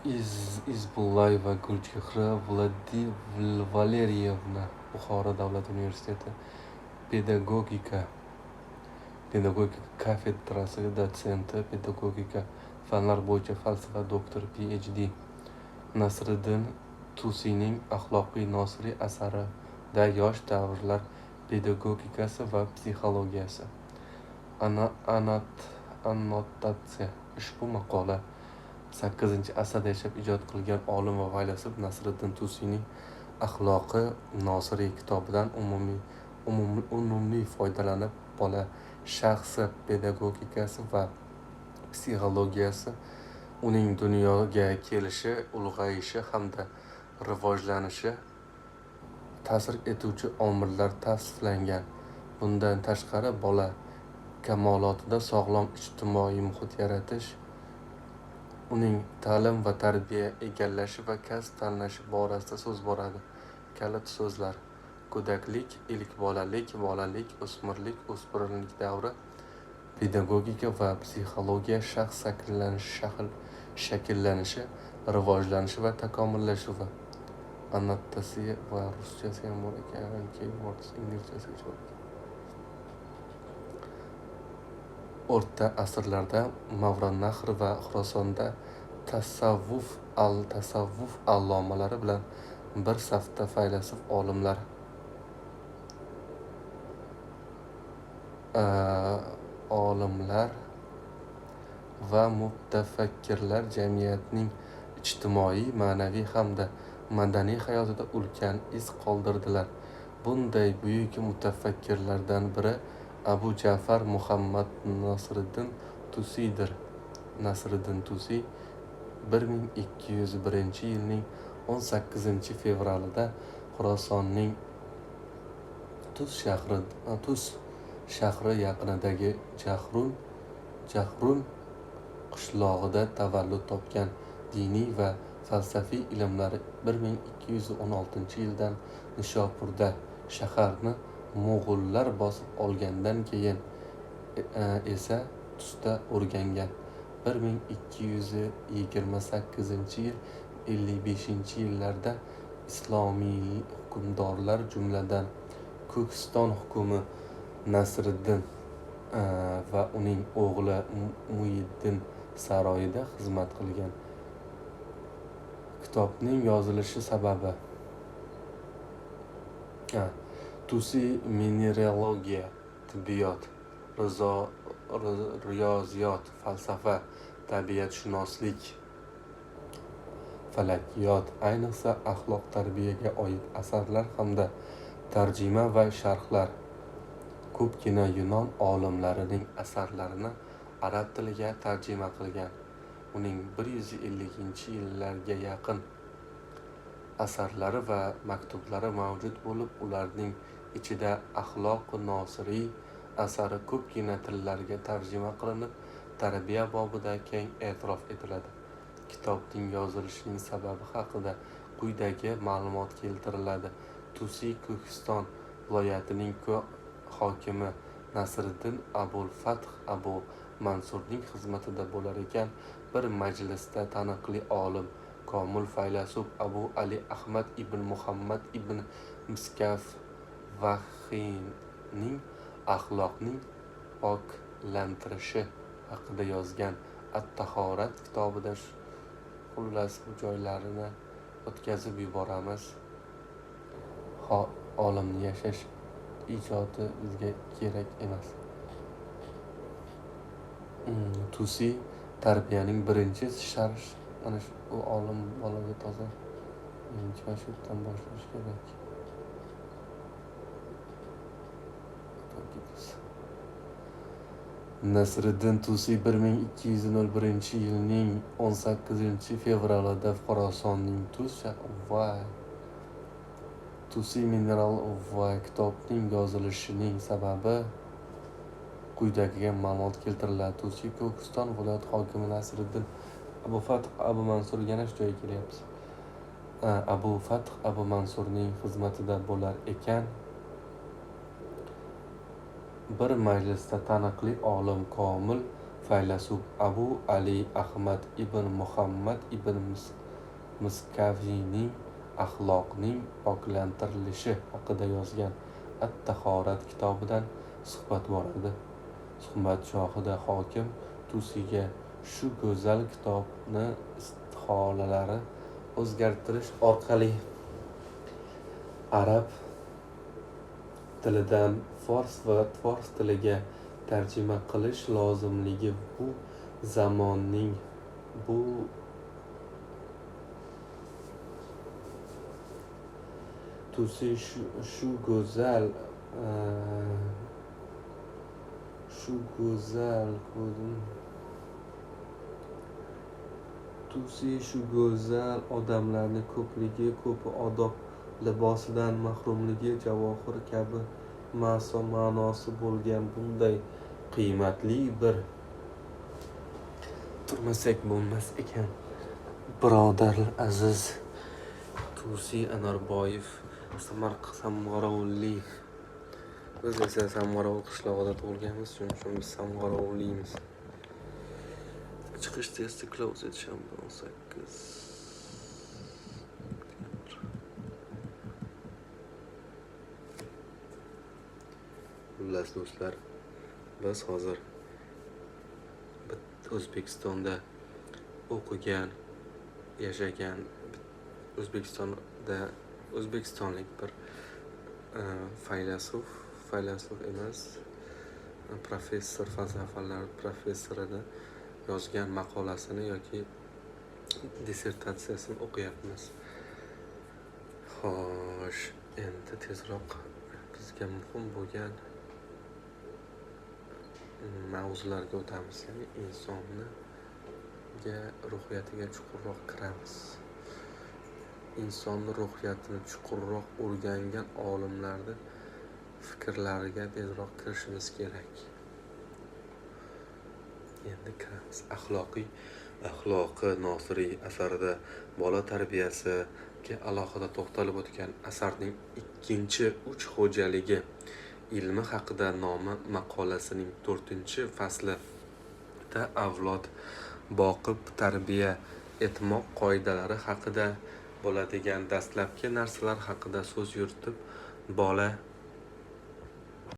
Izbullayeva Gulchehra Valerievna, Buxoro davlat universiteti pedagogika kafedrasi dotsenti, pedagogika fanlar bo'yicha falsafa doktori, PhD. Nasriddin Tusiyning Axloqiy Nosiriy asarida yosh davrlar pedagogikasi va psixologiyasi. Annotatsiya. Ushbu maqola 8-asrda yashab ijod qilgan olim va faylasuf Nasriddin Tusiyning Axloqi Nosiriy kitobidan unumli foydalanib, bola shaxsi pedagogikasi va psixologiyasi, uning dunyoga kelishi, ulg'ayishi hamda rivojlanishi ta'sir etuvchi omillar tavsiflangan. Bundan tashqari, bola kamolotida sog'lom ijtimoiy muhit yaratish, uning ta'lim va tarbiya egallashi va kasb tanlashi borasida so'z boradi. Kalit so'zlar: go'daklik, ilk bolalik, o'smirlik, o'spirinlik davri, pedagogika va psixologiya, shaxs shakllanishi, rivojlanishi va takomillashuvi. Annotatsiya va ruschasi ham bor ekan, keyin inglizchasiga chiqadi. O'rta asrlarda Mavrannahr va Xorasonda tasavvuf allomalari bilan bir safda faylasuf olimlar va mutafakkirlar jamiyatning ijtimoiy, ma'naviy hamda madaniy hayotida ulkan iz qoldirdilar. Bunday buyuk mutafakkirlardan biri Abu Ja'far Muhammad Nasriddin Tusiydir. Nasriddin Tusiy 1201-yilning 18-fevralida Xorasonning Tus shahri yaqinidagi Jahrun qishlog'ida tavallud topgan. Diniy va falsafiy ilmlari 1216-yildan Nishopurda, shaharni mo'g'ullar bosib olgandan keyin esa Tusda o'rgangan. 1228-yil 55-yillarda islomiy hukmdorlar, jumladan Ko'kiston hukumi Nasriddin va uning o'g'li Muyiddin saroyida xizmat qilgan. Kitobning yozilishi sababi: Tusiy mineralogiya, tibbiyot, riyoziyot, falsafa, tabiatshunoslik, falakiyot, ayniqsa axloq tarbiyaga oid asarlar hamda tarjima va sharhlar. Ko'pgina yunon olimlarining asarlarini arab tiliga tarjima qilgan. Uning 150-yillarga yaqin asarlari va maktublari mavjud bo'lib, ularning ichida Axloqi Nosiriy asari ko'pgina tillarga tarjima qilinib, tarbiya bobida keng e'tirof etiladi. Kitobning yozilishining sababi haqida quyidagi ma'lumot keltiriladi. Tusiy Ko'kiston viloyatining hokimi Nasriddin Abul Fath Abu Mansurning xizmatida bo'lar ekan, bir majlisda taniqli olim, komil faylasuf Abu Ali Ahmad ibn Muhammad ibn Miskaf Vahiyning axloqning poklantirishi haqida yozgan At-Tahorat kitobida xullas bu joylarini o'tkazib yuboramiz. Olimni yashash ijodi bizga kerak emas. Tusiy tarbiyaning birinchi sharh, mana shu olim bolaga toza mashhurdan boshlash kerak. Nasriddin Tusiy 1201-yilning 18-fevralida Xorasonning Tusiy mineral va kitobning yozilishining sababi quyidagi ma'lumot keltiriladi. Tusiy Ko'kiston viloyat hokimi Nasriddin Abu Fath Abu Mansur, yana shu joyga kelyapmiz. Abu Fath Abu Mansurning xizmatida bo'lar ekan, bir majlisda taniqli olim, komil faylasuf Abu Ali Ahmad ibn Muhammad ibn Miskaviyning axloqning poklantirilishi haqida yozgan At-Tahorat kitobidan suhbat boradi. Suhbat shohida hokim Tusiga shu go'zal kitobni istiholalari o'zgartirish orqali arab tilidan fors tiliga tarjima qilish lozimligi bu zamonning Tusi shu go'zal odamlarni ko'pligi, ko'pi odob libosidan mahrumligi, javohir kabi ma'nosi bo'lgan bunday qiymatli bir turmasak bo'lmas ekan. Birodar aziz Tusi Anorboyev Samqarovli. Biz esa Samqarov qishlog'ida tug'ilganmiz, shuning uchun biz Samqarovliymiz. Chiqish testi closet shanba 18. Xullas do'stlar, biz hozir O'zbekistonda o'qigan, yashagan, o'zbekistonlik bir faylasuf emas, professor, falsafalar professorini yozgan maqolasini yoki dissertatsiyasini o'qiyapmiz. Xo'sh, endi tezroq bizga muhim bo'lgan mavzularga o'tamiz. Ya'ni insonni ruhiyatiga chuqurroq kiramiz. Insonni ruhiyatini chuqurroq o'rgangan olimlarning fikrlariga tezroq kirishimiz kerak. Endi kiramiz. Axloqi Nosiriy asarida bola tarbiyasiga alohida to'xtalib o'tgan asarning 2-uch xo'jaligi ilmi haqida nomi maqolasining 4-faslida avlod boqib tarbiya etmoq qoidalari haqida bo'ladigan dastlabki narsalar haqida so'z yuritib, bola